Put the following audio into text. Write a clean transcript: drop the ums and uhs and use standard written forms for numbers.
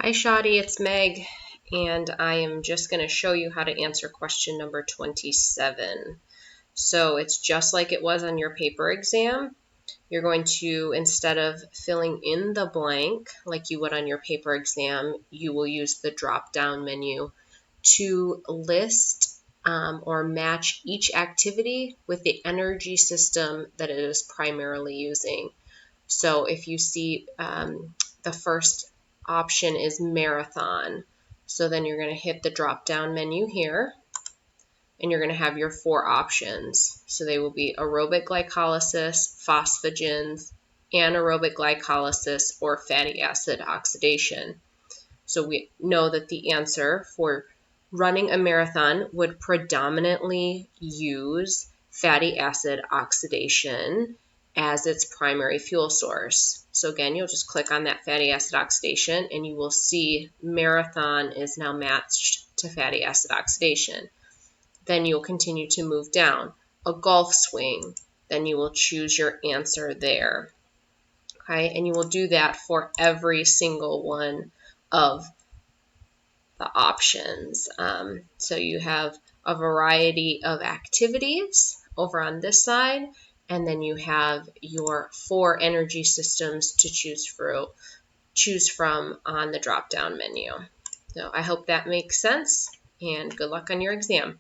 Hi Shadi, it's Meg, and I am just going to show you how to answer question number 27. So it's just like it was on your paper exam. You're going to, instead of filling in the blank like you would on your paper exam, you will use the drop-down menu to list or match each activity with the energy system that it is primarily using. So if you see the first option is marathon. So then you're going to hit the drop down menu here and you're going to have your 4 options. So they will be aerobic glycolysis, phosphagens, anaerobic glycolysis, or fatty acid oxidation. So we know that the answer for running a marathon would predominantly use fatty acid oxidation as its primary fuel source. So again, you'll just click on that fatty acid oxidation and you will see marathon is now matched to fatty acid oxidation. Then you'll continue to move down. A golf swing, then you will choose your answer there. Okay, and you will do that for every single one of the options. So you have a variety of activities over on this side, and then you have your 4 energy systems to choose from on the drop-down menu. So I hope that makes sense, and good luck on your exam.